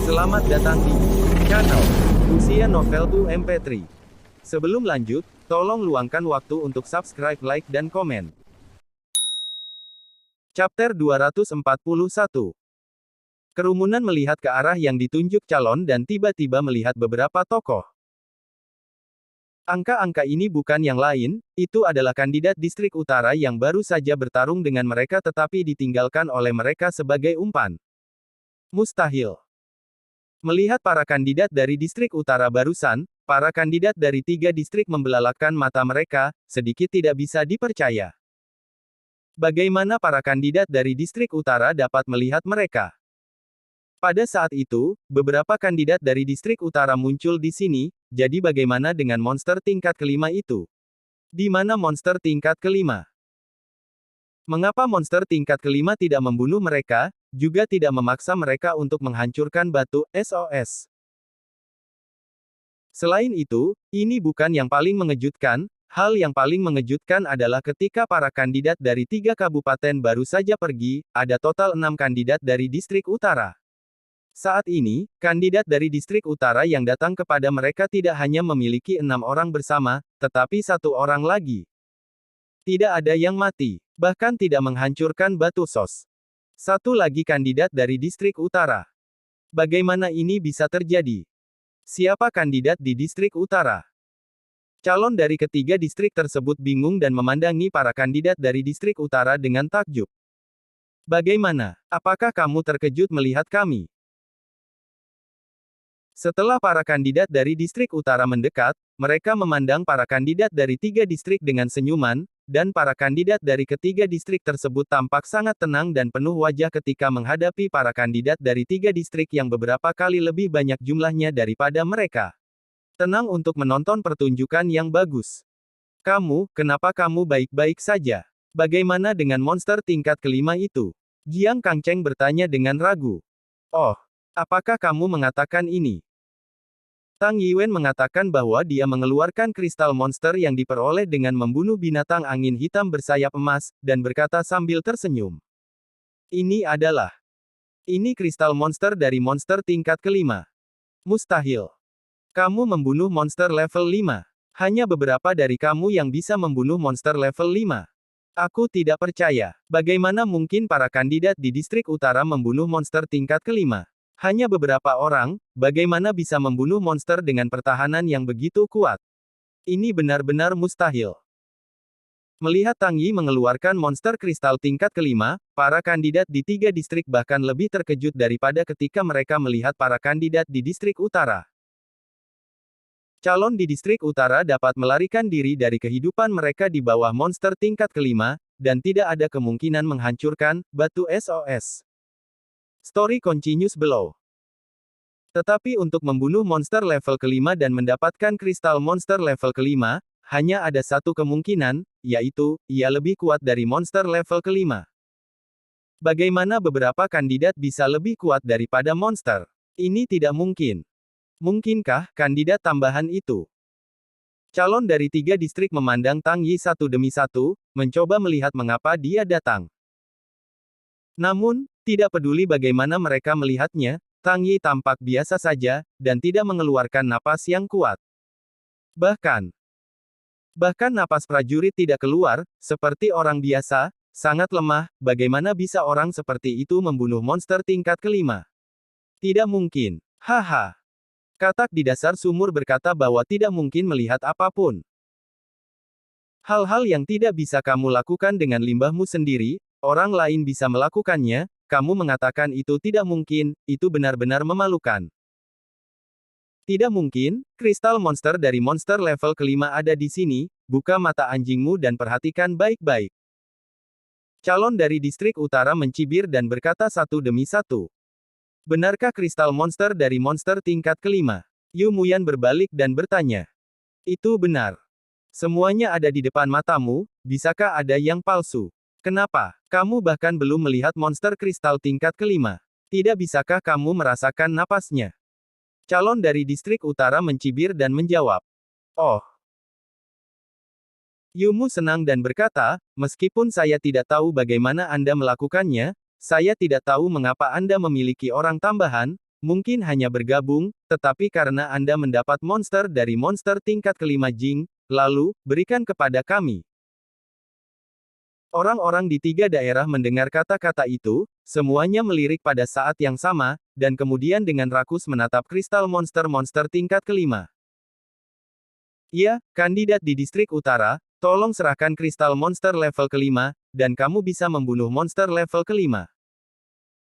Selamat datang di channel Usia Novel 2 MP3. Sebelum lanjut, tolong luangkan waktu untuk subscribe, like, dan komen. Chapter 241. Kerumunan melihat ke arah yang ditunjuk calon dan tiba-tiba melihat beberapa tokoh. Angka-angka ini bukan yang lain, itu adalah kandidat distrik utara yang baru saja bertarung dengan mereka tetapi ditinggalkan oleh mereka sebagai umpan. Mustahil. Melihat para kandidat dari distrik utara barusan, para kandidat dari 3 distrik membelalakkan mata mereka, sedikit tidak bisa dipercaya. Bagaimana para kandidat dari distrik utara dapat melihat mereka? Pada saat itu, beberapa kandidat dari distrik utara muncul di sini, jadi bagaimana dengan monster tingkat kelima itu? Di mana monster tingkat kelima? Mengapa monster tingkat kelima tidak membunuh mereka, juga tidak memaksa mereka untuk menghancurkan batu SOS? Selain itu, ini bukan yang paling mengejutkan. Hal yang paling mengejutkan adalah ketika para kandidat dari 3 kabupaten baru saja pergi, ada total 6 kandidat dari distrik utara. Saat ini, kandidat dari distrik utara yang datang kepada mereka tidak hanya memiliki 6 orang bersama, tetapi 1 orang lagi. Tidak ada yang mati, bahkan tidak menghancurkan batu SOS. 1 lagi kandidat dari distrik utara. Bagaimana ini bisa terjadi? Siapa kandidat di distrik utara? Calon dari ketiga distrik tersebut bingung dan memandangi para kandidat dari distrik utara dengan takjub. Bagaimana? Apakah kamu terkejut melihat kami? Setelah para kandidat dari distrik utara mendekat, mereka memandang para kandidat dari 3 distrik dengan senyuman, dan para kandidat dari ketiga distrik tersebut tampak sangat tenang dan penuh wajah ketika menghadapi para kandidat dari 3 distrik yang beberapa kali lebih banyak jumlahnya daripada mereka. Tenang untuk menonton pertunjukan yang bagus. Kenapa kamu baik-baik saja? Bagaimana dengan monster tingkat kelima itu? Jiang Kangcheng bertanya dengan ragu. Oh, apakah kamu mengatakan ini? Tang Yiwen mengatakan bahwa dia mengeluarkan kristal monster yang diperoleh dengan membunuh binatang angin hitam bersayap emas, dan berkata sambil tersenyum. Ini kristal monster dari monster tingkat kelima. Mustahil. Kamu membunuh monster level 5. Hanya beberapa dari kamu yang bisa membunuh monster level 5. Aku tidak percaya. Bagaimana mungkin para kandidat di distrik utara membunuh monster tingkat kelima? Hanya beberapa orang, bagaimana bisa membunuh monster dengan pertahanan yang begitu kuat? Ini benar-benar mustahil. Melihat Tang Yi mengeluarkan monster kristal tingkat kelima, para kandidat di 3 distrik bahkan lebih terkejut daripada ketika mereka melihat para kandidat di distrik utara. Calon di distrik utara dapat melarikan diri dari kehidupan mereka di bawah monster tingkat kelima, dan tidak ada kemungkinan menghancurkan batu SOS. Story continues below. Tetapi untuk membunuh monster level kelima dan mendapatkan kristal monster level kelima, hanya ada satu kemungkinan, yaitu, ia lebih kuat dari monster level kelima. Bagaimana beberapa kandidat bisa lebih kuat daripada monster? Ini tidak mungkin. Mungkinkah kandidat tambahan itu? Calon dari 3 distrik memandang Tang Yi satu demi satu, mencoba melihat mengapa dia datang. Namun, tidak peduli bagaimana mereka melihatnya, Tang Yi tampak biasa saja, dan tidak mengeluarkan napas yang kuat. Bahkan napas prajurit tidak keluar, seperti orang biasa, sangat lemah. Bagaimana bisa orang seperti itu membunuh monster tingkat kelima? Tidak mungkin. Haha. Katak di dasar sumur berkata bahwa tidak mungkin melihat apapun. Hal-hal yang tidak bisa kamu lakukan dengan limbahmu sendiri, orang lain bisa melakukannya. Kamu mengatakan itu tidak mungkin, itu benar-benar memalukan. Tidak mungkin, kristal monster dari monster level kelima ada di sini. Buka mata anjingmu dan perhatikan baik-baik. Calon dari distrik utara mencibir dan berkata satu demi satu. Benarkah kristal monster dari monster tingkat kelima? Yu Muyan berbalik dan bertanya. Itu benar. Semuanya ada di depan matamu, bisakah ada yang palsu? Kenapa? Kamu bahkan belum melihat monster kristal tingkat kelima. Tidak bisakah kamu merasakan napasnya? Calon dari distrik utara mencibir dan menjawab. Oh. Yumu senang dan berkata, meskipun saya tidak tahu bagaimana Anda melakukannya, saya tidak tahu mengapa Anda memiliki orang tambahan, mungkin hanya bergabung, tetapi karena Anda mendapat monster dari monster tingkat kelima Jing, lalu, berikan kepada kami. Orang-orang di tiga daerah mendengar kata-kata itu, semuanya melirik pada saat yang sama, dan kemudian dengan rakus menatap kristal monster-monster tingkat kelima. Ya, kandidat di distrik utara, tolong serahkan kristal monster level kelima, dan kamu bisa membunuh monster level kelima.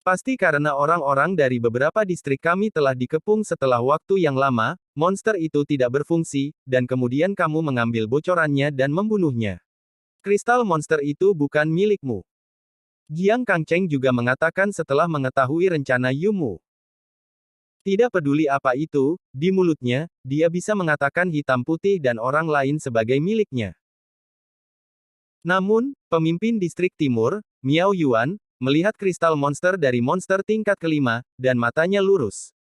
Pasti karena orang-orang dari beberapa distrik kami telah dikepung setelah waktu yang lama, monster itu tidak berfungsi, dan kemudian kamu mengambil bocorannya dan membunuhnya. Kristal monster itu bukan milikmu. Jiang Kangcheng juga mengatakan setelah mengetahui rencana Yumu. Tidak peduli apa itu, di mulutnya, dia bisa mengatakan hitam putih dan orang lain sebagai miliknya. Namun, pemimpin distrik timur, Miao Yuan, melihat kristal monster dari monster tingkat kelima, dan matanya lurus.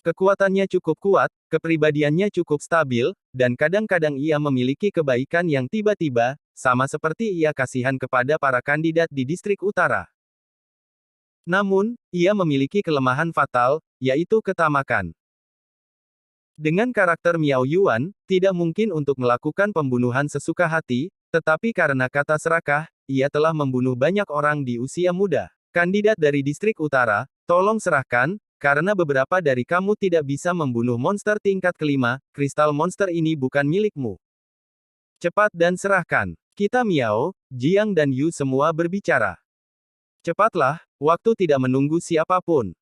Kekuatannya cukup kuat, kepribadiannya cukup stabil, dan kadang-kadang ia memiliki kebaikan yang tiba-tiba, sama seperti ia kasihan kepada para kandidat di distrik utara. Namun, ia memiliki kelemahan fatal, yaitu ketamakan. Dengan karakter Miao Yuan, tidak mungkin untuk melakukan pembunuhan sesuka hati, tetapi karena kata serakah, ia telah membunuh banyak orang di usia muda. Kandidat dari distrik utara, tolong serahkan, karena beberapa dari kamu tidak bisa membunuh monster tingkat kelima, kristal monster ini bukan milikmu. Cepat dan serahkan. Kita Miao, Jiang dan Yu semua berbicara. Cepatlah, waktu tidak menunggu siapapun.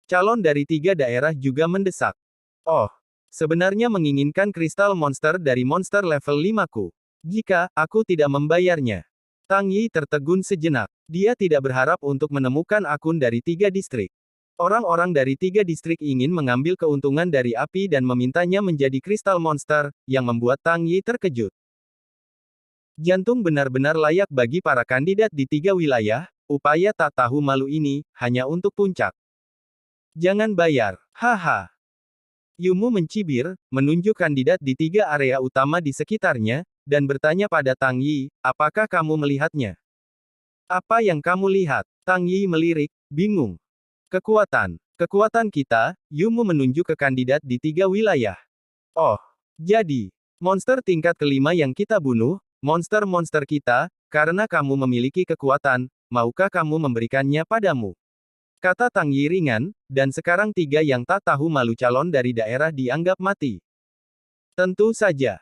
Calon dari tiga daerah juga mendesak. Oh, sebenarnya menginginkan kristal monster dari monster level 5-ku. Jika aku tidak membayarnya. Tang Yi tertegun sejenak. Dia tidak berharap untuk menemukan akun dari tiga distrik. Orang-orang dari tiga distrik ingin mengambil keuntungan dari api dan memintanya menjadi kristal monster, yang membuat Tang Yi terkejut. Jantung benar-benar layak bagi para kandidat di tiga wilayah, upaya tak tahu malu ini, hanya untuk puncak. Jangan bayar, haha. Yumu mencibir, menunjuk kandidat di tiga area utama di sekitarnya, dan bertanya pada Tang Yi, apakah kamu melihatnya? Apa yang kamu lihat? Tang Yi melirik, bingung. Kekuatan kita, Yumu menunjuk ke kandidat di tiga wilayah. Oh, jadi, monster tingkat kelima yang kita bunuh, monster-monster kita, karena kamu memiliki kekuatan, maukah kamu memberikannya padamu? Kata Tang Yi ringan, dan sekarang tiga yang tak tahu malu calon dari daerah dianggap mati. Tentu saja.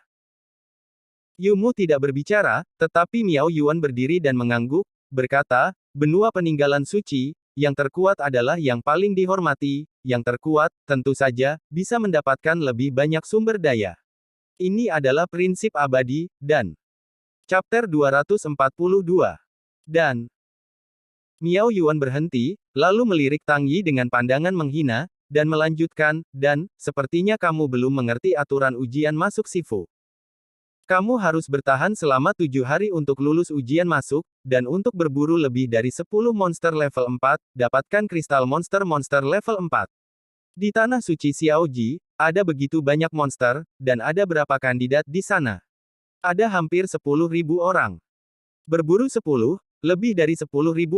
Yumu tidak berbicara, tetapi Miao Yuan berdiri dan mengangguk, berkata, benua peninggalan suci, yang terkuat adalah yang paling dihormati, yang terkuat, tentu saja, bisa mendapatkan lebih banyak sumber daya. Ini adalah prinsip abadi, dan Chapter 242. Dan Miao Yuan berhenti, lalu melirik Tang Yi dengan pandangan menghina, dan melanjutkan, dan, sepertinya kamu belum mengerti aturan ujian masuk Sifu. Kamu harus bertahan selama 7 hari untuk lulus ujian masuk, dan untuk berburu lebih dari 10 monster level 4, dapatkan kristal monster-monster level 4. Di Tanah Suci Xiaoji, ada begitu banyak monster, dan ada berapa kandidat di sana? Ada hampir 10.000 orang. Berburu 10, lebih dari 10.000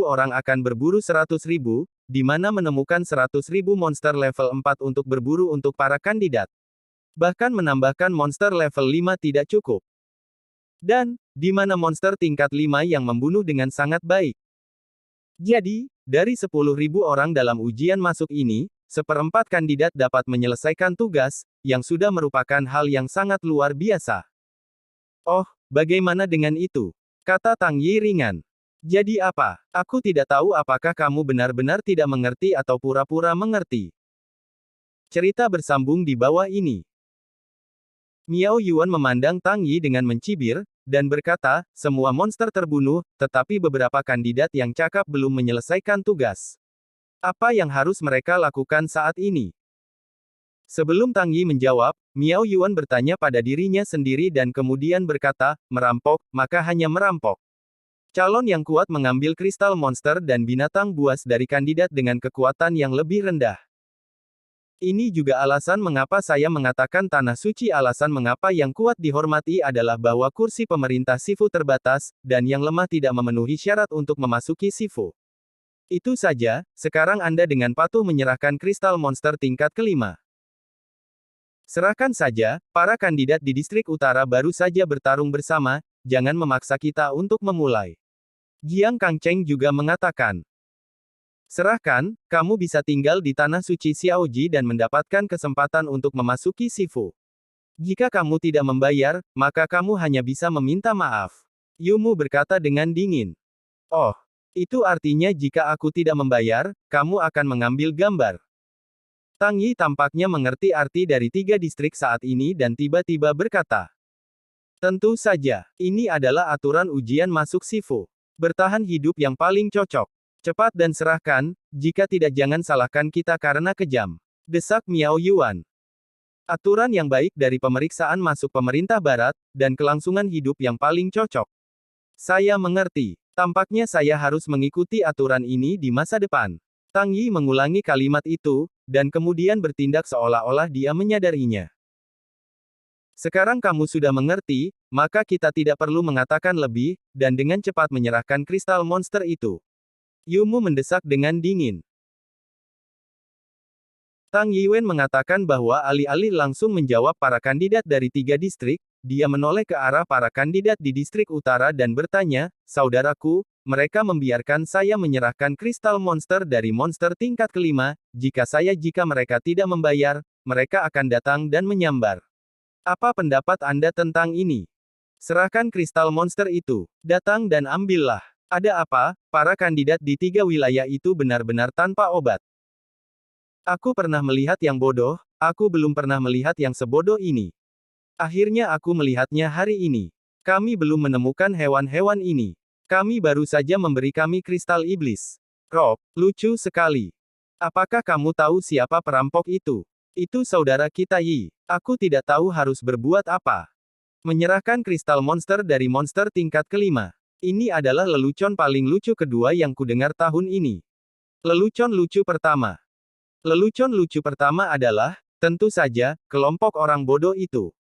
orang akan berburu 100.000, di mana menemukan 100.000 monster level 4 untuk berburu untuk para kandidat. Bahkan menambahkan monster level 5 tidak cukup. Dan, di mana monster tingkat 5 yang membunuh dengan sangat baik. Jadi, dari 10.000 orang dalam ujian masuk ini, seperempat kandidat dapat menyelesaikan tugas, yang sudah merupakan hal yang sangat luar biasa. Oh, bagaimana dengan itu? Kata Tang Yi ringan. Jadi apa? Aku tidak tahu apakah kamu benar-benar tidak mengerti atau pura-pura mengerti. Cerita bersambung di bawah ini. Miao Yuan memandang Tang Yi dengan mencibir, dan berkata, semua monster terbunuh, tetapi beberapa kandidat yang cakap belum menyelesaikan tugas. Apa yang harus mereka lakukan saat ini? Sebelum Tang Yi menjawab, Miao Yuan bertanya pada dirinya sendiri dan kemudian berkata, merampok, maka hanya merampok. Calon yang kuat mengambil kristal monster dan binatang buas dari kandidat dengan kekuatan yang lebih rendah. Ini juga alasan mengapa saya mengatakan Tanah Suci. Alasan mengapa yang kuat dihormati adalah bahwa kursi pemerintah Sifu terbatas, dan yang lemah tidak memenuhi syarat untuk memasuki Sifu. Itu saja, sekarang Anda dengan patuh menyerahkan kristal monster tingkat kelima. Serahkan saja, para kandidat di distrik utara baru saja bertarung bersama, jangan memaksa kita untuk memulai. Jiang Kangcheng juga mengatakan. Serahkan, kamu bisa tinggal di tanah suci Xiaoji dan mendapatkan kesempatan untuk memasuki Sifu. Jika kamu tidak membayar, maka kamu hanya bisa meminta maaf. Yumu berkata dengan dingin. Oh, itu artinya jika aku tidak membayar, kamu akan mengambil gambar. Tang Yi tampaknya mengerti arti dari tiga distrik saat ini dan tiba-tiba berkata. Tentu saja, ini adalah aturan ujian masuk Sifu. Bertahan hidup yang paling cocok. Cepat dan serahkan, jika tidak jangan salahkan kita karena kejam. Desak Miao Yuan. Aturan yang baik dari pemeriksaan masuk pemerintah barat, dan kelangsungan hidup yang paling cocok. Saya mengerti. Tampaknya saya harus mengikuti aturan ini di masa depan. Tang Yi mengulangi kalimat itu, dan kemudian bertindak seolah-olah dia menyadarinya. Sekarang kamu sudah mengerti, maka kita tidak perlu mengatakan lebih, dan dengan cepat menyerahkan kristal monster itu. Yumu mendesak dengan dingin. Tang Yiwen mengatakan bahwa alih-alih langsung menjawab para kandidat dari tiga distrik, dia menoleh ke arah para kandidat di distrik utara dan bertanya, saudaraku, mereka membiarkan saya menyerahkan kristal monster dari monster tingkat kelima, jika mereka tidak membayar, mereka akan datang dan menyambar. Apa pendapat Anda tentang ini? Serahkan kristal monster itu, datang dan ambillah. Ada apa, para kandidat di tiga wilayah itu benar-benar tanpa obat. Aku pernah melihat yang bodoh, aku belum pernah melihat yang sebodoh ini. Akhirnya aku melihatnya hari ini. Kami belum menemukan hewan-hewan ini. Kami baru saja memberi kami kristal iblis. Rob, lucu sekali. Apakah kamu tahu siapa perampok itu? Itu saudara kita Yi. Aku tidak tahu harus berbuat apa. Menyerahkan kristal monster dari monster tingkat kelima. Ini adalah lelucon paling lucu kedua yang kudengar tahun ini. Lelucon lucu pertama. Lelucon lucu pertama adalah, tentu saja, kelompok orang bodoh itu.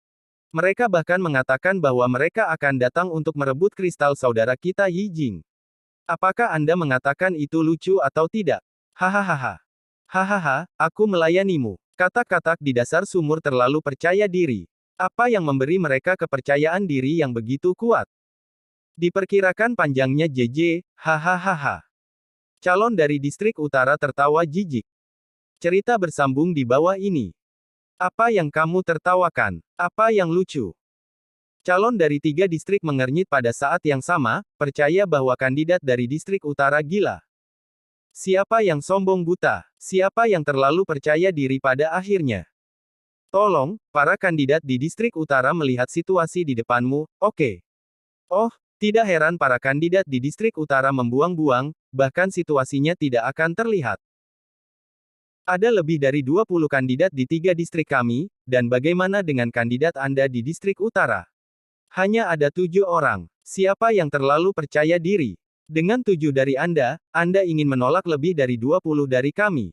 Mereka bahkan mengatakan bahwa mereka akan datang untuk merebut kristal saudara kita Yi Jing. Apakah Anda mengatakan itu lucu atau tidak? Hahaha. Hahaha, aku melayanimu. Katak-katak di dasar sumur terlalu percaya diri. Apa yang memberi mereka kepercayaan diri yang begitu kuat? Diperkirakan panjangnya JJ, hahaha. Calon dari distrik utara tertawa jijik. Cerita bersambung di bawah ini. Apa yang kamu tertawakan? Apa yang lucu? Calon dari tiga distrik mengernyit pada saat yang sama, percaya bahwa kandidat dari distrik utara gila. Siapa yang sombong buta? Siapa yang terlalu percaya diri pada akhirnya? Tolong, para kandidat di distrik utara melihat situasi di depanmu, oke. Oh, tidak heran para kandidat di distrik utara membuang-buang, bahkan situasinya tidak akan terlihat. Ada lebih dari 20 kandidat di tiga distrik kami, dan bagaimana dengan kandidat Anda di distrik utara? Hanya ada 7 orang. Siapa yang terlalu percaya diri? Dengan 7 dari Anda ingin menolak lebih dari 20 dari kami.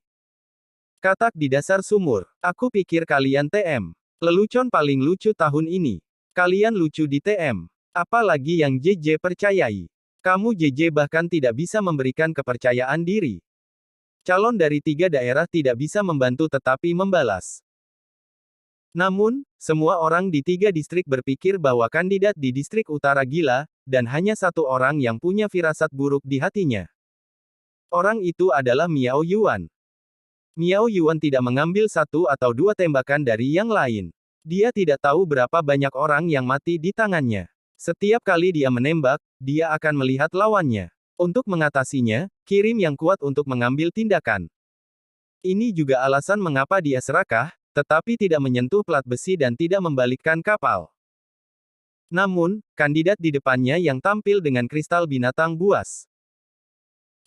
Katak di dasar sumur. Aku pikir kalian TM. Lelucon paling lucu tahun ini. Kalian lucu di TM. Apalagi yang JJ percayai. Kamu JJ bahkan tidak bisa memberikan kepercayaan diri. Calon dari tiga daerah tidak bisa membantu tetapi membalas. Namun, semua orang di tiga distrik berpikir bahwa kandidat di distrik utara gila, dan hanya satu orang yang punya firasat buruk di hatinya. Orang itu adalah Miao Yuan. Miao Yuan tidak mengambil satu atau dua tembakan dari yang lain. Dia tidak tahu berapa banyak orang yang mati di tangannya. Setiap kali dia menembak, dia akan melihat lawannya. Untuk mengatasinya, kirim yang kuat untuk mengambil tindakan. Ini juga alasan mengapa dia serakah, tetapi tidak menyentuh plat besi dan tidak membalikkan kapal. Namun, kandidat di depannya yang tampil dengan kristal binatang buas.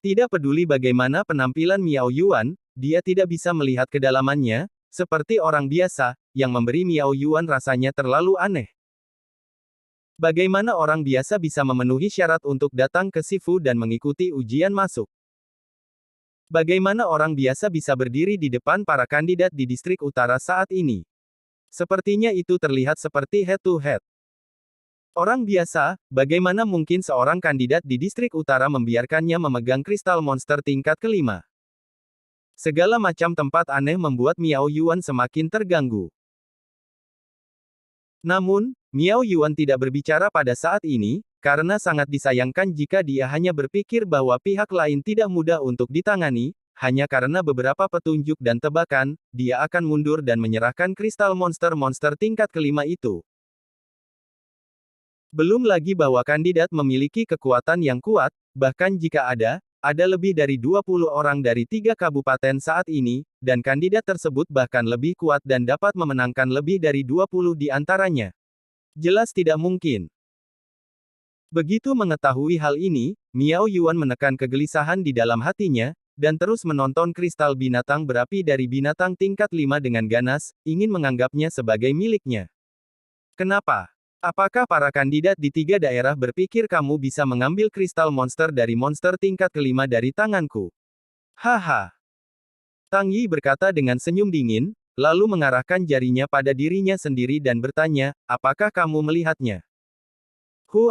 Tidak peduli bagaimana penampilan Miao Yuan, dia tidak bisa melihat kedalamannya, seperti orang biasa, yang memberi Miao Yuan rasanya terlalu aneh. Bagaimana orang biasa bisa memenuhi syarat untuk datang ke Sifu dan mengikuti ujian masuk? Bagaimana orang biasa bisa berdiri di depan para kandidat di distrik utara saat ini? Sepertinya itu terlihat seperti head to head. Orang biasa, bagaimana mungkin seorang kandidat di distrik utara membiarkannya memegang kristal monster tingkat kelima? Segala macam tempat aneh membuat Miao Yuan semakin terganggu. Namun, Miao Yuan tidak berbicara pada saat ini, karena sangat disayangkan jika dia hanya berpikir bahwa pihak lain tidak mudah untuk ditangani, hanya karena beberapa petunjuk dan tebakan, dia akan mundur dan menyerahkan kristal monster-monster tingkat kelima itu. Belum lagi bahwa kandidat memiliki kekuatan yang kuat, bahkan jika ada lebih dari 20 orang dari 3 kabupaten saat ini, dan kandidat tersebut bahkan lebih kuat dan dapat memenangkan lebih dari 20 di antaranya. Jelas tidak mungkin. Begitu mengetahui hal ini, Miao Yuan menekan kegelisahan di dalam hatinya, dan terus menonton kristal binatang berapi dari binatang tingkat 5 dengan ganas, ingin menganggapnya sebagai miliknya. Kenapa? Apakah para kandidat di 3 daerah berpikir kamu bisa mengambil kristal monster dari monster tingkat kelima dari tanganku? Haha. Tang Yi berkata dengan senyum dingin, lalu mengarahkan jarinya pada dirinya sendiri dan bertanya, apakah kamu melihatnya?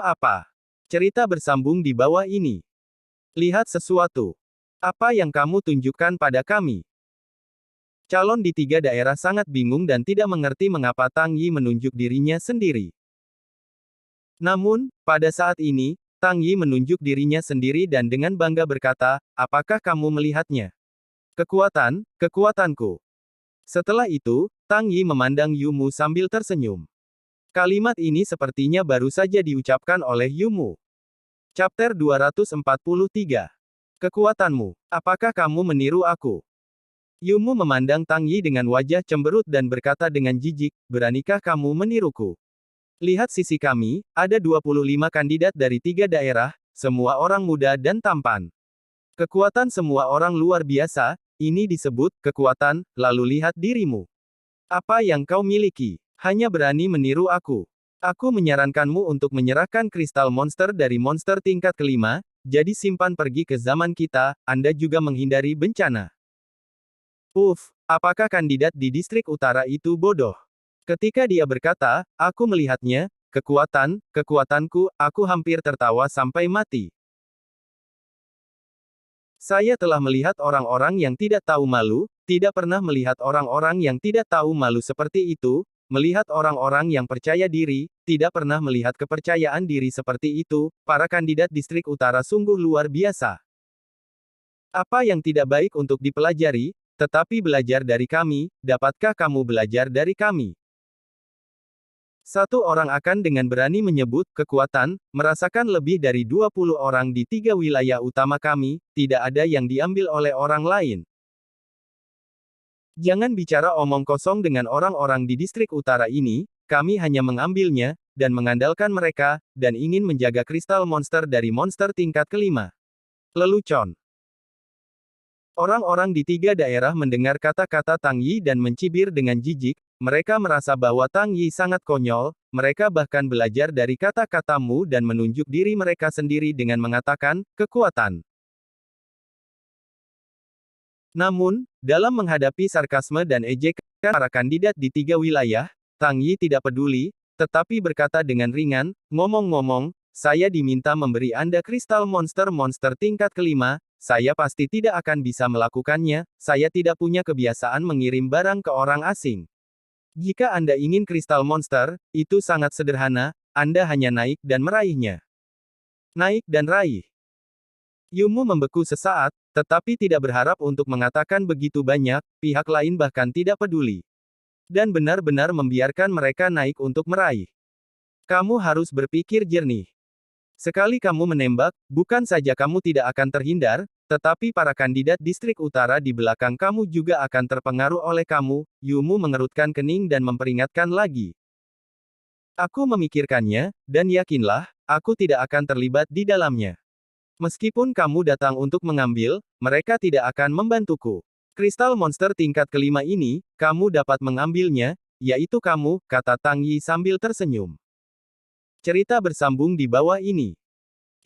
Apa? Cerita bersambung di bawah ini. Lihat sesuatu. Apa yang kamu tunjukkan pada kami? Calon di 3 daerah sangat bingung dan tidak mengerti mengapa Tang Yi menunjuk dirinya sendiri. Namun, pada saat ini, Tang Yi menunjuk dirinya sendiri dan dengan bangga berkata, apakah kamu melihatnya? Kekuatanku. Setelah itu, Tang Yi memandang Yumu sambil tersenyum. Kalimat ini sepertinya baru saja diucapkan oleh Yumu. Chapter 243. Kekuatanmu. Apakah kamu meniru aku? Yumu memandang Tang Yi dengan wajah cemberut dan berkata dengan jijik, beranikah kamu meniruku? Lihat sisi kami, ada 25 kandidat dari 3 daerah, semua orang muda dan tampan. Kekuatan semua orang luar biasa, ini disebut kekuatan, lalu lihat dirimu. Apa yang kau miliki? Hanya berani meniru aku. Aku menyarankanmu untuk menyerahkan kristal monster dari monster tingkat kelima, jadi simpan pergi ke zaman kita, Anda juga menghindari bencana. Apakah kandidat di distrik utara itu bodoh? Ketika dia berkata, aku melihatnya, kekuatanku, aku hampir tertawa sampai mati. Saya telah melihat orang-orang yang tidak tahu malu, tidak pernah melihat orang-orang yang tidak tahu malu seperti itu, melihat orang-orang yang percaya diri, tidak pernah melihat kepercayaan diri seperti itu, para kandidat distrik utara sungguh luar biasa. Apa yang tidak baik untuk dipelajari, tetapi belajar dari kami, dapatkah kamu belajar dari kami? Satu orang akan dengan berani menyebut kekuatan, merasakan lebih dari 20 orang di 3 wilayah utama kami, tidak ada yang diambil oleh orang lain. Jangan bicara omong kosong dengan orang-orang di distrik utara ini, kami hanya mengambilnya, dan mengandalkan mereka, dan ingin menjaga kristal monster dari monster tingkat kelima. Lelucon. Orang-orang di 3 daerah mendengar kata-kata Tang Yi dan mencibir dengan jijik, mereka merasa bahwa Tang Yi sangat konyol, mereka bahkan belajar dari kata-katamu dan menunjuk diri mereka sendiri dengan mengatakan, kekuatan. Namun, dalam menghadapi sarkasme dan ejekan para kandidat di 3 wilayah, Tang Yi tidak peduli, tetapi berkata dengan ringan, ngomong-ngomong, saya diminta memberi Anda kristal monster-monster tingkat kelima, saya pasti tidak akan bisa melakukannya, saya tidak punya kebiasaan mengirim barang ke orang asing. Jika Anda ingin kristal monster, itu sangat sederhana, Anda hanya naik dan meraihnya. Naik dan raih. Yumu membeku sesaat, tetapi tidak berharap untuk mengatakan begitu banyak, pihak lain bahkan tidak peduli. Dan benar-benar membiarkan mereka naik untuk meraih. Kamu harus berpikir jernih. Sekali kamu menembak, bukan saja kamu tidak akan terhindar, tetapi para kandidat distrik utara di belakang kamu juga akan terpengaruh oleh kamu, Yumu mengerutkan kening dan memperingatkan lagi. Aku memikirkannya, dan yakinlah, aku tidak akan terlibat di dalamnya. Meskipun kamu datang untuk mengambil, mereka tidak akan membantuku. Kristal monster tingkat kelima ini, kamu dapat mengambilnya, yaitu kamu, kata Tang Yi sambil tersenyum. Cerita bersambung di bawah ini.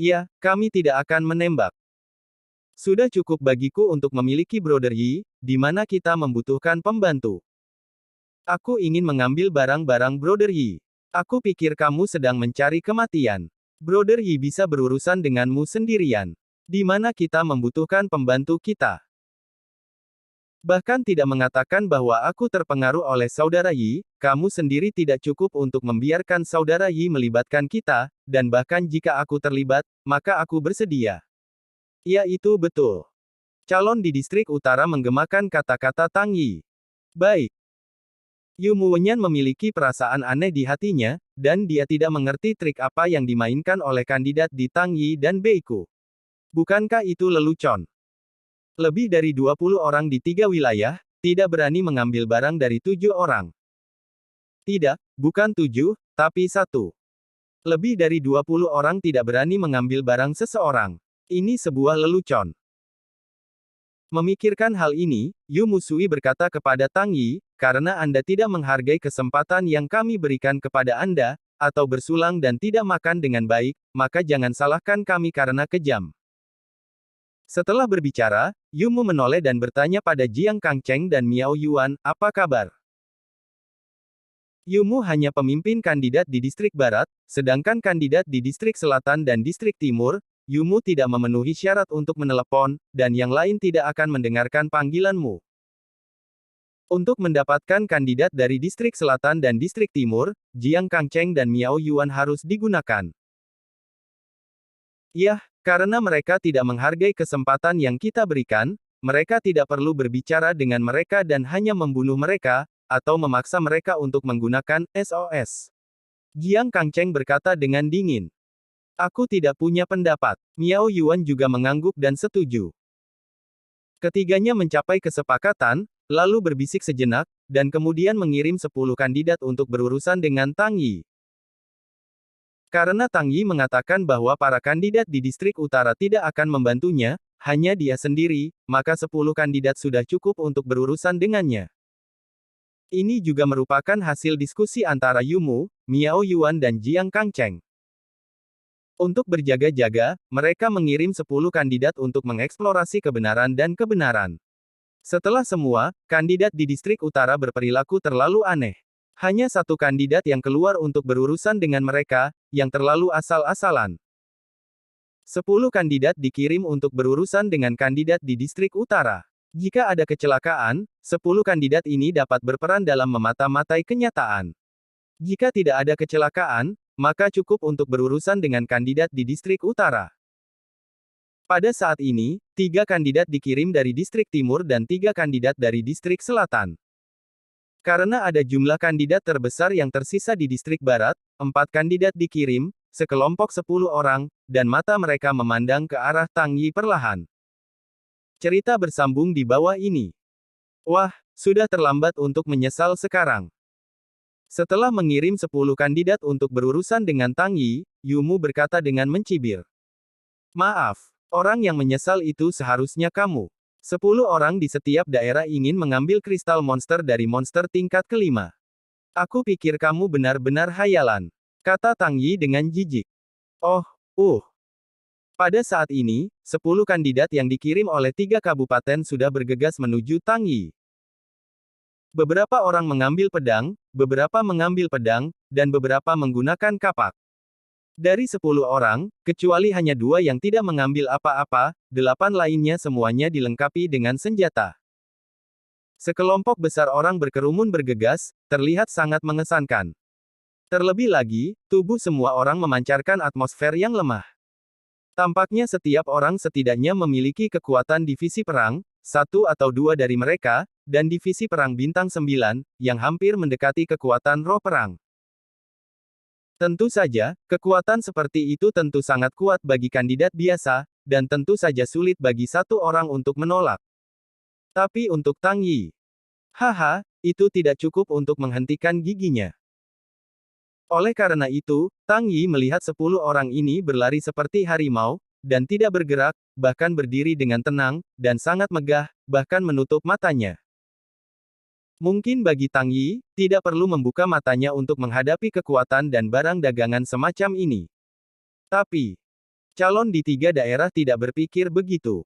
Ya, kami tidak akan menembak. Sudah cukup bagiku untuk memiliki Brother Yi, di mana kita membutuhkan pembantu. Aku ingin mengambil barang-barang Brother Yi. Aku pikir kamu sedang mencari kematian. Brother Yi bisa berurusan denganmu sendirian. Di mana kita membutuhkan pembantu kita. Bahkan tidak mengatakan bahwa aku terpengaruh oleh saudara Yi, kamu sendiri tidak cukup untuk membiarkan saudara Yi melibatkan kita, dan bahkan jika aku terlibat, maka aku bersedia. Ya itu betul. Calon di distrik utara menggemakan kata-kata Tang Yi. Baik. Yu Muwenyan memiliki perasaan aneh di hatinya, dan dia tidak mengerti trik apa yang dimainkan oleh kandidat di Tang Yi dan Beiku. Bukankah itu lelucon? Lebih dari 20 orang di 3 wilayah, tidak berani mengambil barang dari 7 orang. Tidak, bukan 7, tapi 1. Lebih dari 20 orang tidak berani mengambil barang seseorang. Ini sebuah lelucon. Memikirkan hal ini, Yu Musui berkata kepada Tang Yi, karena Anda tidak menghargai kesempatan yang kami berikan kepada Anda, atau bersulang dan tidak makan dengan baik, maka jangan salahkan kami karena kejam. Setelah berbicara, Yu Mu menoleh dan bertanya pada Jiang Kangcheng dan Miao Yuan, apa kabar? Yu Mu hanya pemimpin kandidat di distrik barat, sedangkan kandidat di distrik selatan dan distrik timur, Yu Mu tidak memenuhi syarat untuk menelepon, dan yang lain tidak akan mendengarkan panggilanmu. Untuk mendapatkan kandidat dari distrik selatan dan distrik timur, Jiang Kangcheng dan Miao Yuan harus digunakan. Yah, karena mereka tidak menghargai kesempatan yang kita berikan, mereka tidak perlu berbicara dengan mereka dan hanya membunuh mereka, atau memaksa mereka untuk menggunakan SOS. Jiang Kangcheng berkata dengan dingin. Aku tidak punya pendapat. Miao Yuan juga mengangguk dan setuju. Ketiganya mencapai kesepakatan, lalu berbisik sejenak, dan kemudian mengirim 10 kandidat untuk berurusan dengan Tang Yi. Karena Tang Yi mengatakan bahwa para kandidat di distrik utara tidak akan membantunya, hanya dia sendiri, maka 10 kandidat sudah cukup untuk berurusan dengannya. Ini juga merupakan hasil diskusi antara Yu Mu, Miao Yuan dan Jiang Kangcheng. Untuk berjaga-jaga, mereka mengirim 10 kandidat untuk mengeksplorasi kebenaran dan kebenaran. Setelah semua, kandidat di distrik utara berperilaku terlalu aneh. Hanya satu kandidat yang keluar untuk berurusan dengan mereka, yang terlalu asal-asalan. 10 kandidat dikirim untuk berurusan dengan kandidat di distrik utara. Jika ada kecelakaan, 10 kandidat ini dapat berperan dalam memata-matai kenyataan. Jika tidak ada kecelakaan, maka cukup untuk berurusan dengan kandidat di distrik utara. Pada saat ini, 3 kandidat dikirim dari distrik timur dan 3 kandidat dari distrik selatan. Karena ada jumlah kandidat terbesar yang tersisa di distrik barat, 4 kandidat dikirim, sekelompok 10 orang, dan mata mereka memandang ke arah Tang Yi perlahan. Cerita bersambung di bawah ini. Wah, sudah terlambat untuk menyesal sekarang. Setelah mengirim 10 kandidat untuk berurusan dengan Tang Yi, Yu Mu berkata dengan mencibir. Maaf, orang yang menyesal itu seharusnya kamu. 10 orang di setiap daerah ingin mengambil kristal monster dari monster tingkat kelima. Aku pikir kamu benar-benar hayalan, kata Tang Yi dengan jijik. Oh, Pada saat ini, 10 kandidat yang dikirim oleh 3 kabupaten sudah bergegas menuju Tang Yi. Beberapa orang mengambil pedang, dan beberapa menggunakan kapak. Dari 10 orang, kecuali hanya 2 yang tidak mengambil apa-apa, 8 lainnya semuanya dilengkapi dengan senjata. Sekelompok besar orang berkerumun bergegas, terlihat sangat mengesankan. Terlebih lagi, tubuh semua orang memancarkan atmosfer yang lemah. Tampaknya setiap orang setidaknya memiliki kekuatan divisi perang, 1 atau 2 dari mereka, dan divisi perang bintang 9, yang hampir mendekati kekuatan roh perang. Tentu saja, kekuatan seperti itu tentu sangat kuat bagi kandidat biasa, dan tentu saja sulit bagi satu orang untuk menolak. Tapi untuk Tang Yi, haha, itu tidak cukup untuk menghentikan giginya. Oleh karena itu, Tang Yi melihat 10 orang ini berlari seperti harimau, dan tidak bergerak, bahkan berdiri dengan tenang, dan sangat megah, bahkan menutup matanya. Mungkin bagi Tang Yi, tidak perlu membuka matanya untuk menghadapi kekuatan dan barang dagangan semacam ini. Tapi, calon di 3 daerah tidak berpikir begitu.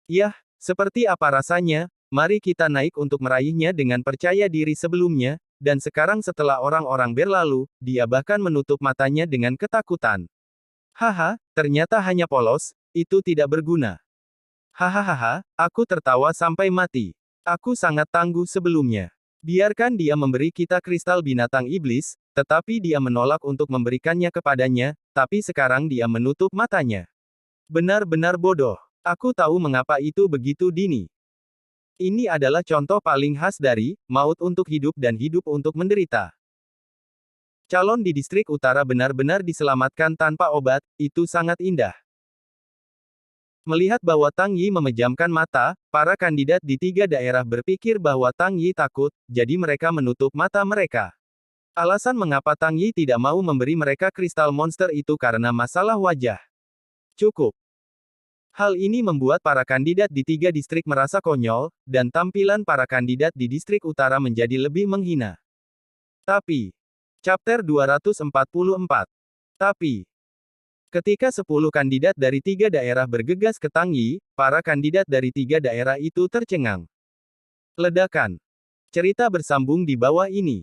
Yah, seperti apa rasanya, mari kita naik untuk meraihnya dengan percaya diri sebelumnya, dan sekarang setelah orang-orang berlalu, dia bahkan menutup matanya dengan ketakutan. Haha, ternyata hanya polos, itu tidak berguna. Hahaha, aku tertawa sampai mati. Aku sangat tangguh sebelumnya. Biarkan dia memberi kita kristal binatang iblis, tetapi dia menolak untuk memberikannya kepadanya, tapi sekarang dia menutup matanya. Benar-benar bodoh. Aku tahu mengapa itu begitu dini. Ini adalah contoh paling khas dari maut untuk hidup dan hidup untuk menderita. Calon di distrik utara benar-benar diselamatkan tanpa obat, itu sangat indah. Melihat bahwa Tang Yi memejamkan mata, para kandidat di 3 daerah berpikir bahwa Tang Yi takut, jadi mereka menutup mata mereka. Alasan mengapa Tang Yi tidak mau memberi mereka kristal monster itu karena masalah wajah. Cukup. Hal ini membuat para kandidat di 3 distrik merasa konyol, dan tampilan para kandidat di distrik utara menjadi lebih menghina. Tapi, Chapter 244. Tapi, ketika 10 kandidat dari 3 daerah bergegas ke Tang Yi, para kandidat dari 3 daerah itu tercengang. Ledakan. Cerita bersambung di bawah ini.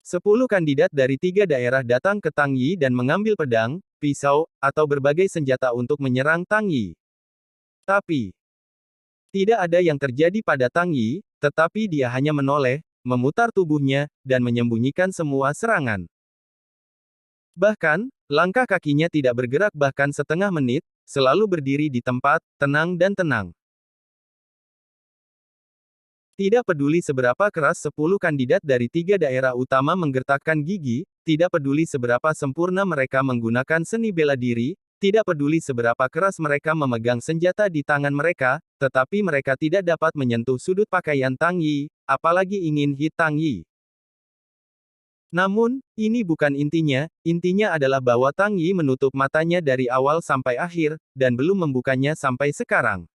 10 kandidat dari 3 daerah datang ke Tang Yi dan mengambil pedang, pisau, atau berbagai senjata untuk menyerang Tang Yi. Tapi, tidak ada yang terjadi pada Tang Yi, tetapi dia hanya menoleh, memutar tubuhnya, dan menyembunyikan semua serangan. Bahkan, langkah kakinya tidak bergerak bahkan setengah menit, selalu berdiri di tempat, tenang dan tenang. Tidak peduli seberapa keras 10 kandidat dari 3 daerah utama menggertakkan gigi, tidak peduli seberapa sempurna mereka menggunakan seni bela diri, tidak peduli seberapa keras mereka memegang senjata di tangan mereka, tetapi mereka tidak dapat menyentuh sudut pakaian Tang Yi, apalagi ingin hit Tang Yi. Namun, ini bukan intinya adalah bahwa Tang Yi menutup matanya dari awal sampai akhir, dan belum membukanya sampai sekarang.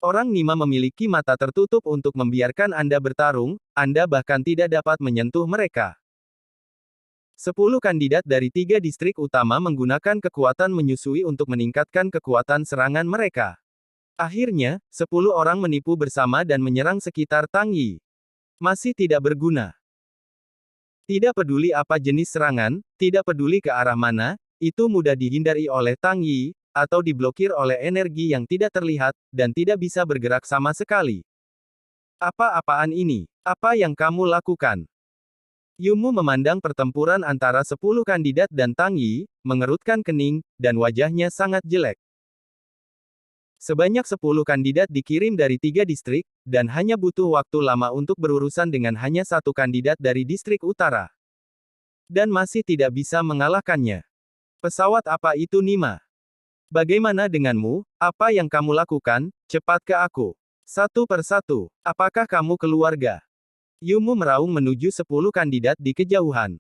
Orang Nima memiliki mata tertutup untuk membiarkan Anda bertarung, Anda bahkan tidak dapat menyentuh mereka. 10 kandidat dari 3 distrik utama menggunakan kekuatan menyusui untuk meningkatkan kekuatan serangan mereka. Akhirnya, 10 orang menipu bersama dan menyerang sekitar Tang Yi. Masih tidak berguna. Tidak peduli apa jenis serangan, tidak peduli ke arah mana, itu mudah dihindari oleh Tang Yi, atau diblokir oleh energi yang tidak terlihat, dan tidak bisa bergerak sama sekali. Apa-apaan ini? Apa yang kamu lakukan? Yumu memandang pertempuran antara 10 kandidat dan Tang Yi, mengerutkan kening, dan wajahnya sangat jelek. Sebanyak 10 kandidat dikirim dari 3 distrik, dan hanya butuh waktu lama untuk berurusan dengan hanya 1 kandidat dari distrik utara. Dan masih tidak bisa mengalahkannya. Pesawat apa itu Nima? Bagaimana denganmu, apa yang kamu lakukan, cepat ke aku. Satu persatu, apakah kamu keluarga? Yumu meraung menuju 10 kandidat di kejauhan.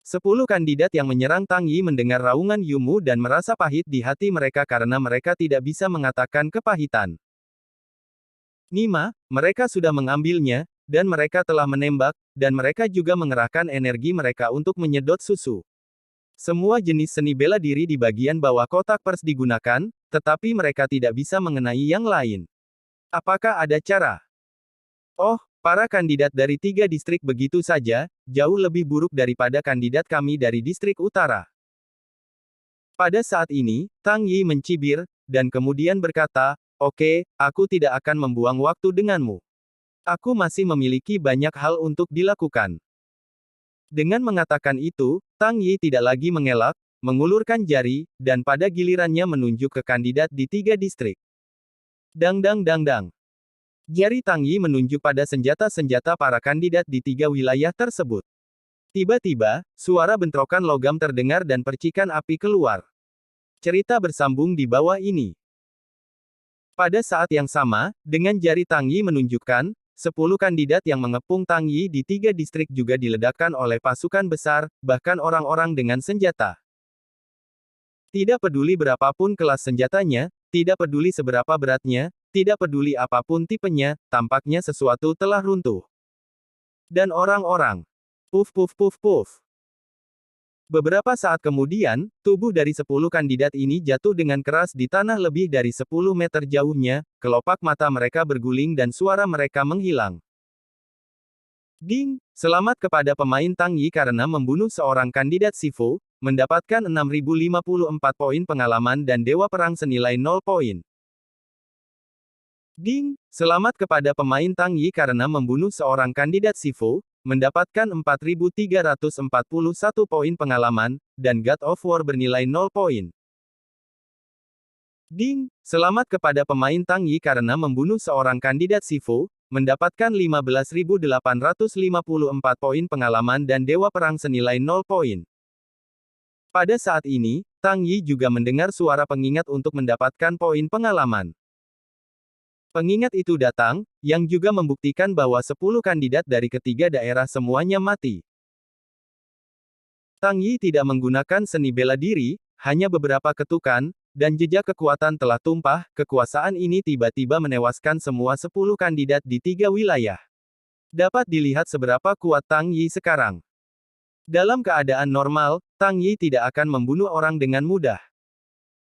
10 kandidat yang menyerang Tang Yi mendengar raungan Yumu dan merasa pahit di hati mereka karena mereka tidak bisa mengatakan kepahitan. Nima, mereka sudah mengambilnya, dan mereka telah menembak, dan mereka juga mengerahkan energi mereka untuk menyedot susu. Semua jenis seni bela diri di bagian bawah kotak pers digunakan, tetapi mereka tidak bisa mengenai yang lain. Apakah ada cara? Oh, para kandidat dari 3 distrik begitu saja, jauh lebih buruk daripada kandidat kami dari distrik utara. Pada saat ini, Tang Yi mencibir, dan kemudian berkata, "Oke, aku tidak akan membuang waktu denganmu. Aku masih memiliki banyak hal untuk dilakukan." Dengan mengatakan itu, Tang Yi tidak lagi mengelak, mengulurkan jari, dan pada gilirannya menunjuk ke kandidat di 3 distrik. Dang dang dang dang. Jari Tang Yi menunjuk pada senjata-senjata para kandidat di 3 wilayah tersebut. Tiba-tiba, suara bentrokan logam terdengar dan percikan api keluar. Cerita bersambung di bawah ini. Pada saat yang sama, dengan jari Tang Yi menunjukkan, 10 kandidat yang mengepung Tang Yi di 3 distrik juga diledakkan oleh pasukan besar, bahkan orang-orang dengan senjata. Tidak peduli berapapun kelas senjatanya, tidak peduli seberapa beratnya, tidak peduli apapun tipenya, tampaknya sesuatu telah runtuh. Dan orang-orang. Puf puf puf puf. Beberapa saat kemudian, tubuh dari 10 kandidat ini jatuh dengan keras di tanah lebih dari 10 meter jauhnya, kelopak mata mereka berguling dan suara mereka menghilang. Ding! Selamat kepada pemain Tang Yi karena membunuh seorang kandidat Sifu, mendapatkan 6054 poin pengalaman dan Dewa Perang senilai 0 poin. Ding! Selamat kepada pemain Tang Yi karena membunuh seorang kandidat Sifu, mendapatkan 4341 poin pengalaman, dan God of War bernilai 0 poin. Ding! Selamat kepada pemain Tang Yi karena membunuh seorang kandidat Sifu, mendapatkan 15.854 poin pengalaman dan Dewa Perang senilai 0 poin. Pada saat ini, Tang Yi juga mendengar suara pengingat untuk mendapatkan poin pengalaman. Pengingat itu datang, yang juga membuktikan bahwa 10 kandidat dari ketiga daerah semuanya mati. Tang Yi tidak menggunakan seni bela diri, hanya beberapa ketukan, dan jejak kekuatan telah tumpah. Kekuasaan ini tiba-tiba menewaskan semua 10 kandidat di 3 wilayah. Dapat dilihat seberapa kuat Tang Yi sekarang. Dalam keadaan normal, Tang Yi tidak akan membunuh orang dengan mudah.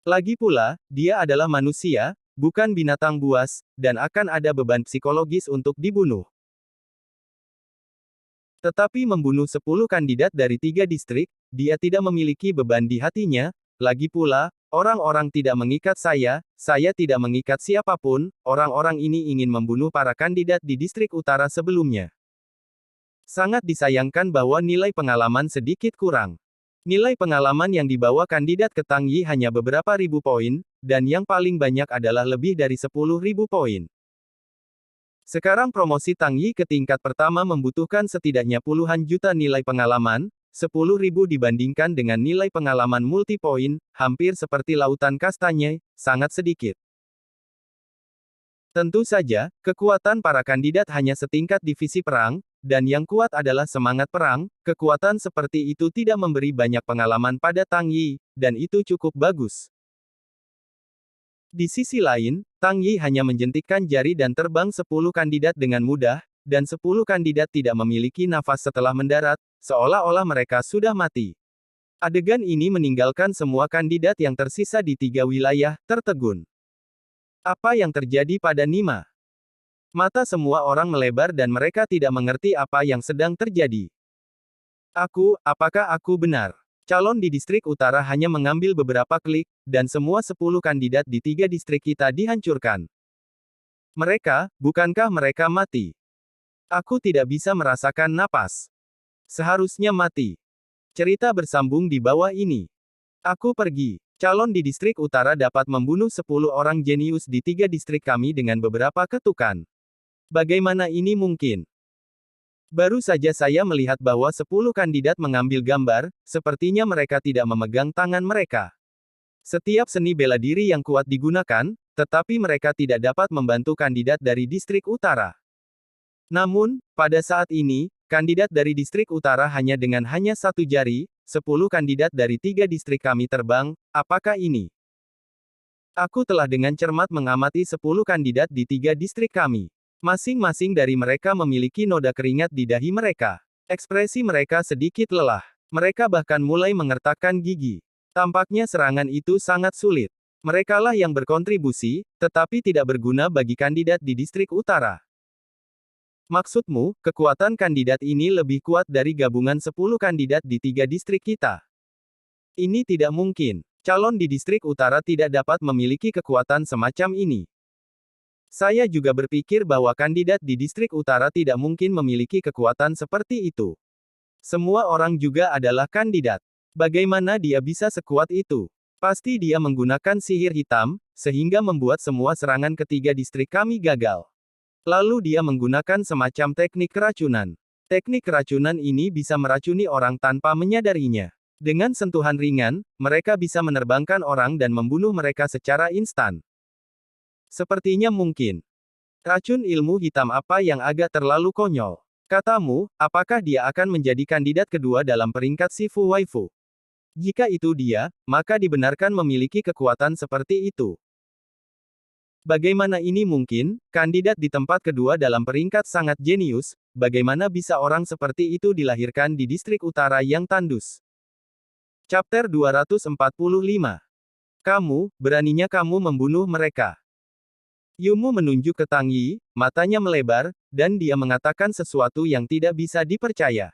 Lagi pula, dia adalah manusia, bukan binatang buas, dan akan ada beban psikologis untuk dibunuh. Tetapi membunuh 10 kandidat dari 3 distrik, dia tidak memiliki beban di hatinya. Lagi pula, orang-orang tidak mengikat saya tidak mengikat siapapun, orang-orang ini ingin membunuh para kandidat di distrik utara sebelumnya. Sangat disayangkan bahwa nilai pengalaman sedikit kurang. Nilai pengalaman yang dibawa kandidat ke Tang Yi hanya beberapa ribu poin, dan yang paling banyak adalah lebih dari 10.000 poin. Sekarang promosi Tang Yi ke tingkat pertama membutuhkan setidaknya puluhan juta nilai pengalaman, 10.000 dibandingkan dengan nilai pengalaman multi-poin, hampir seperti lautan kastanya, sangat sedikit. Tentu saja, kekuatan para kandidat hanya setingkat divisi perang, dan yang kuat adalah semangat perang. Kekuatan seperti itu tidak memberi banyak pengalaman pada Tang Yi, dan itu cukup bagus. Di sisi lain, Tang Yi hanya menjentikkan jari dan terbang 10 kandidat dengan mudah, dan 10 kandidat tidak memiliki nafas setelah mendarat, seolah-olah mereka sudah mati. Adegan ini meninggalkan semua kandidat yang tersisa di 3 wilayah, tertegun. Apa yang terjadi pada Nima? Mata semua orang melebar dan mereka tidak mengerti apa yang sedang terjadi. Apakah aku benar? Calon di distrik utara hanya mengambil beberapa klik, dan semua 10 kandidat di 3 distrik kita dihancurkan. Bukankah mereka mati? Aku tidak bisa merasakan napas. Seharusnya mati. Cerita bersambung di bawah ini. Aku pergi. Calon di distrik utara dapat membunuh 10 orang jenius di 3 distrik kami dengan beberapa ketukan. Bagaimana ini mungkin? Baru saja saya melihat bahwa 10 kandidat mengambil gambar, sepertinya mereka tidak memegang tangan mereka. Setiap seni bela diri yang kuat digunakan, tetapi mereka tidak dapat membantu kandidat dari distrik utara. Namun, pada saat ini, kandidat dari distrik utara hanya satu jari, 10 kandidat dari 3 distrik kami terbang. Apakah ini? Aku telah dengan cermat mengamati 10 kandidat di 3 distrik kami. Masing-masing dari mereka memiliki noda keringat di dahi mereka. Ekspresi mereka sedikit lelah. Mereka bahkan mulai mengertakkan gigi. Tampaknya serangan itu sangat sulit. Merekalah yang berkontribusi, tetapi tidak berguna bagi kandidat di distrik utara. Maksudmu, kekuatan kandidat ini lebih kuat dari gabungan 10 kandidat di 3 distrik kita? Ini tidak mungkin. Calon di distrik utara tidak dapat memiliki kekuatan semacam ini. Saya juga berpikir bahwa kandidat di distrik utara tidak mungkin memiliki kekuatan seperti itu. Semua orang juga adalah kandidat. Bagaimana dia bisa sekuat itu? Pasti dia menggunakan sihir hitam, sehingga membuat semua serangan ketiga distrik kami gagal. Lalu dia menggunakan semacam teknik keracunan. Teknik keracunan ini bisa meracuni orang tanpa menyadarinya. Dengan sentuhan ringan, mereka bisa menerbangkan orang dan membunuh mereka secara instan. Sepertinya mungkin. Racun ilmu hitam apa yang agak terlalu konyol. Katamu, apakah dia akan menjadi kandidat kedua dalam peringkat Shifu Waifu? Jika itu dia, maka dibenarkan memiliki kekuatan seperti itu. Bagaimana ini mungkin? Kandidat di tempat kedua dalam peringkat sangat jenius, bagaimana bisa orang seperti itu dilahirkan di distrik utara yang tandus? Chapter 245. Beraninya kamu membunuh mereka. Yumu menunjuk ke Tang Yi, matanya melebar, dan dia mengatakan sesuatu yang tidak bisa dipercaya.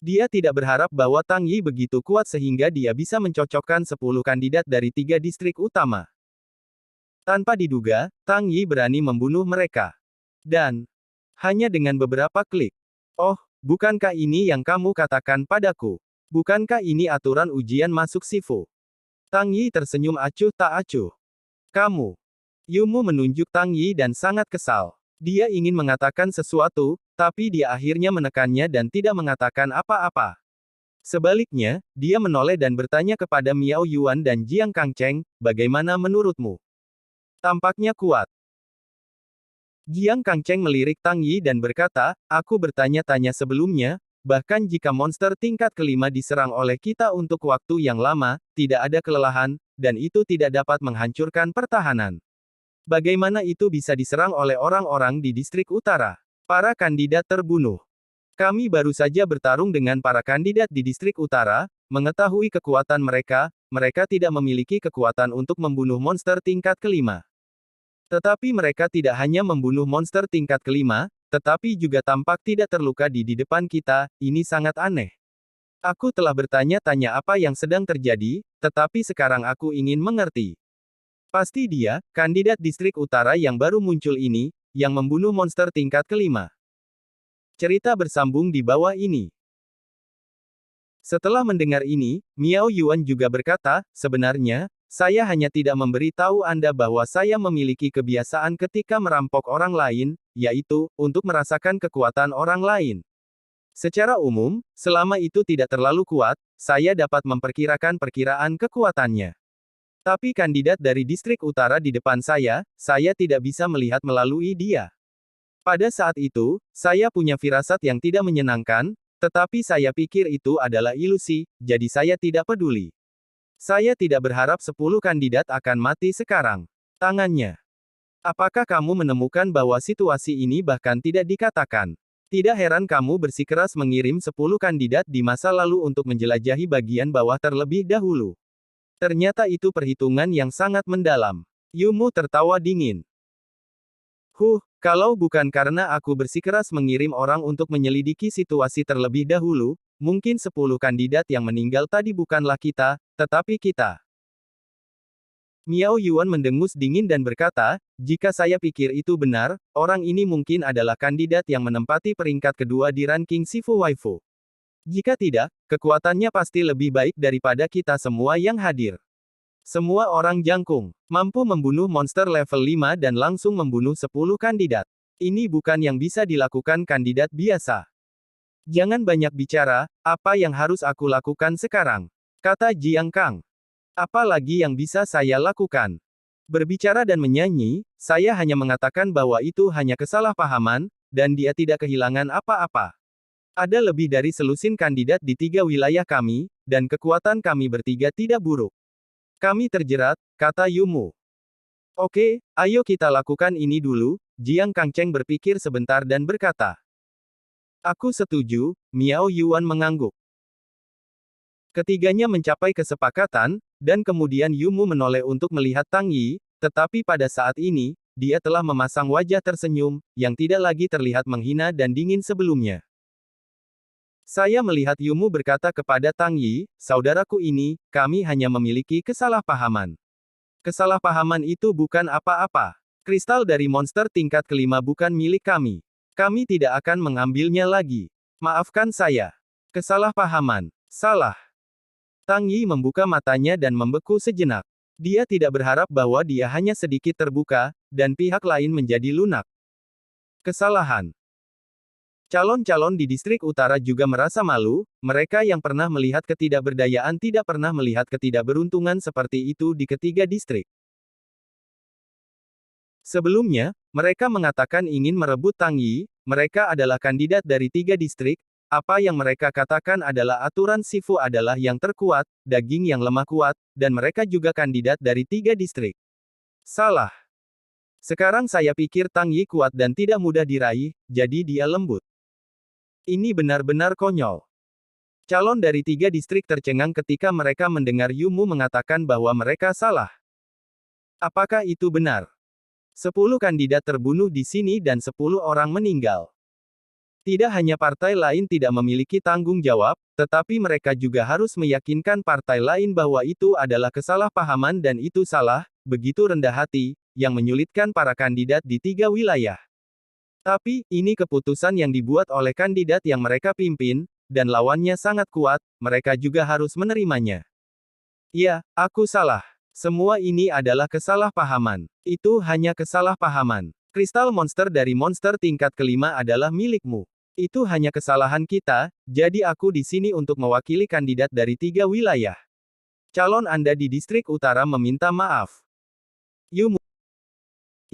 Dia tidak berharap bahwa Tang Yi begitu kuat sehingga dia bisa mencocokkan 10 kandidat dari 3 distrik utama. Tanpa diduga, Tang Yi berani membunuh mereka. Dan, hanya dengan beberapa klik. Oh, bukankah ini yang kamu katakan padaku? Bukankah ini aturan ujian masuk Sifu? Tang Yi tersenyum acuh tak acuh. Kamu. Yumu menunjuk Tang Yi dan sangat kesal. Dia ingin mengatakan sesuatu, tapi dia akhirnya menekannya dan tidak mengatakan apa-apa. Sebaliknya, dia menoleh dan bertanya kepada Miao Yuan dan Jiang Kangcheng, bagaimana menurutmu? Tampaknya kuat. Jiang Kangcheng melirik Tang Yi dan berkata, aku bertanya-tanya sebelumnya, bahkan jika monster tingkat kelima diserang oleh kita untuk waktu yang lama, tidak ada kelelahan, dan itu tidak dapat menghancurkan pertahanan. Bagaimana itu bisa diserang oleh orang-orang di distrik utara? Para kandidat terbunuh. Kami baru saja bertarung dengan para kandidat di distrik utara, mengetahui kekuatan mereka, mereka tidak memiliki kekuatan untuk membunuh monster tingkat kelima. Tetapi mereka tidak hanya membunuh monster tingkat kelima, tetapi juga tampak tidak terluka di depan kita, ini sangat aneh. Aku telah bertanya-tanya apa yang sedang terjadi, tetapi sekarang aku ingin mengerti. Pasti dia, kandidat distrik utara yang baru muncul ini, yang membunuh monster tingkat kelima. Cerita bersambung di bawah ini. Setelah mendengar ini, Miao Yuan juga berkata, sebenarnya, saya hanya tidak memberi tahu Anda bahwa saya memiliki kebiasaan ketika merampok orang lain, yaitu, untuk merasakan kekuatan orang lain. Secara umum, selama itu tidak terlalu kuat, saya dapat memperkirakan perkiraan kekuatannya. Tapi kandidat dari distrik utara di depan saya tidak bisa melihat melalui dia. Pada saat itu, saya punya firasat yang tidak menyenangkan, tetapi saya pikir itu adalah ilusi, jadi saya tidak peduli. Saya tidak berharap 10 kandidat akan mati sekarang. Tangannya. Apakah kamu menemukan bahwa situasi ini bahkan tidak dikatakan? Tidak heran kamu bersikeras mengirim 10 kandidat di masa lalu untuk menjelajahi bagian bawah terlebih dahulu. Ternyata itu perhitungan yang sangat mendalam. Yumu tertawa dingin. Kalau bukan karena aku bersikeras mengirim orang untuk menyelidiki situasi terlebih dahulu, mungkin 10 kandidat yang meninggal tadi bukanlah kita, tetapi kita. Miao Yuan mendengus dingin dan berkata, jika saya pikir itu benar, orang ini mungkin adalah kandidat yang menempati peringkat kedua di ranking Sifu Waifu. Jika tidak, kekuatannya pasti lebih baik daripada kita semua yang hadir. Semua orang jangkung, mampu membunuh monster level 5 dan langsung membunuh 10 kandidat. Ini bukan yang bisa dilakukan kandidat biasa. Jangan banyak bicara, apa yang harus aku lakukan sekarang? Kata Jiang Kang. Apa lagi yang bisa saya lakukan? Berbicara dan menyanyi, saya hanya mengatakan bahwa itu hanya kesalahpahaman, dan dia tidak kehilangan apa-apa. Ada lebih dari selusin kandidat di 3 wilayah kami, dan kekuatan kami bertiga tidak buruk. Kami terjerat, kata Yumu. Oke, ayo kita lakukan ini dulu, Jiang Kangcheng berpikir sebentar dan berkata. Aku setuju, Miao Yuan mengangguk. Ketiganya mencapai kesepakatan, dan kemudian Yumu menoleh untuk melihat Tang Yi, tetapi pada saat ini, dia telah memasang wajah tersenyum, yang tidak lagi terlihat menghina dan dingin sebelumnya. Saya melihat Yumu berkata kepada Tang Yi, saudaraku ini, kami hanya memiliki kesalahpahaman. Kesalahpahaman itu bukan apa-apa. Kristal dari monster tingkat kelima bukan milik kami. Kami tidak akan mengambilnya lagi. Maafkan saya. Kesalahpahaman. Salah. Tang Yi membuka matanya dan membeku sejenak. Dia tidak berharap bahwa dia hanya sedikit terbuka, dan pihak lain menjadi lunak. Kesalahan. Calon-calon di distrik utara juga merasa malu, mereka yang pernah melihat ketidakberdayaan tidak pernah melihat ketidakberuntungan seperti itu di ketiga distrik. Sebelumnya, mereka mengatakan ingin merebut Tang Yi, mereka adalah kandidat dari 3 distrik, apa yang mereka katakan adalah aturan Sifu adalah yang terkuat, daging yang lemah kuat, dan mereka juga kandidat dari 3 distrik. Salah. Sekarang saya pikir Tang Yi kuat dan tidak mudah diraih, jadi dia lembut. Ini benar-benar konyol. Calon dari 3 distrik tercengang ketika mereka mendengar Yumu mengatakan bahwa mereka salah. Apakah itu benar? 10 kandidat terbunuh di sini dan 10 orang meninggal. Tidak hanya partai lain tidak memiliki tanggung jawab, tetapi mereka juga harus meyakinkan partai lain bahwa itu adalah kesalahpahaman dan itu salah, begitu rendah hati, yang menyulitkan para kandidat di 3 wilayah. Tapi, ini keputusan yang dibuat oleh kandidat yang mereka pimpin, dan lawannya sangat kuat, mereka juga harus menerimanya. Ya, aku salah. Semua ini adalah kesalahpahaman. Itu hanya kesalahpahaman. Kristal monster dari monster tingkat kelima adalah milikmu. Itu hanya kesalahan kita, jadi aku di sini untuk mewakili kandidat dari 3 wilayah. Calon Anda di distrik utara meminta maaf. Yumu.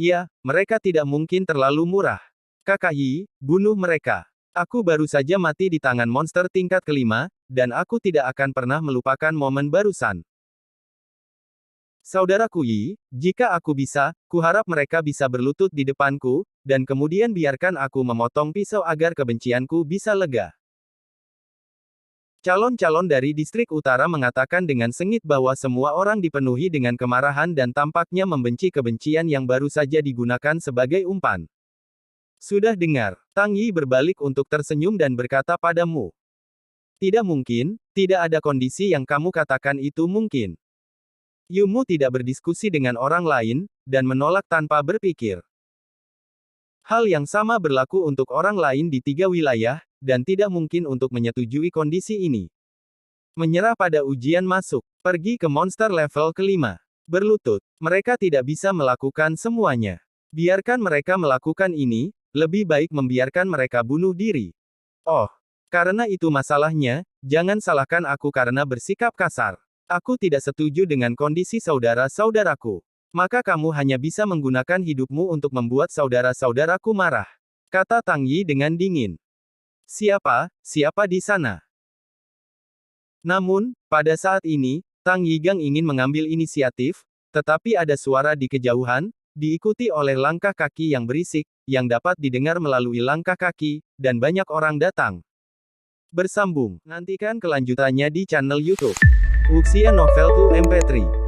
Iya, mereka tidak mungkin terlalu murah. Kakak Yi, bunuh mereka. Aku baru saja mati di tangan monster tingkat kelima, dan aku tidak akan pernah melupakan momen barusan. Saudaraku Yi, jika aku bisa, kuharap mereka bisa berlutut di depanku, dan kemudian biarkan aku memotong pisau agar kebencianku bisa lega. Calon-calon dari distrik utara mengatakan dengan sengit bahwa semua orang dipenuhi dengan kemarahan dan tampaknya membenci kebencian yang baru saja digunakan sebagai umpan. Sudah dengar, Tang Yi berbalik untuk tersenyum dan berkata padamu. Tidak mungkin, tidak ada kondisi yang kamu katakan itu mungkin. Yumu tidak berdiskusi dengan orang lain, dan menolak tanpa berpikir. Hal yang sama berlaku untuk orang lain di 3 wilayah, dan tidak mungkin untuk menyetujui kondisi ini. Menyerah pada ujian masuk. Pergi ke monster level kelima. Berlutut. Mereka tidak bisa melakukan semuanya. Biarkan mereka melakukan ini, lebih baik membiarkan mereka bunuh diri. Oh, karena itu masalahnya, jangan salahkan aku karena bersikap kasar. Aku tidak setuju dengan kondisi saudara-saudaraku. Maka kamu hanya bisa menggunakan hidupmu untuk membuat saudara-saudaraku marah. Kata Tang Yi dengan dingin. Siapa di sana? Namun, pada saat ini, Tang Yigang ingin mengambil inisiatif, tetapi ada suara di kejauhan, diikuti oleh langkah kaki yang berisik, yang dapat didengar melalui langkah kaki, dan banyak orang datang. Bersambung. Nantikan kelanjutannya di channel YouTube Wuxia Novel 2 MP3.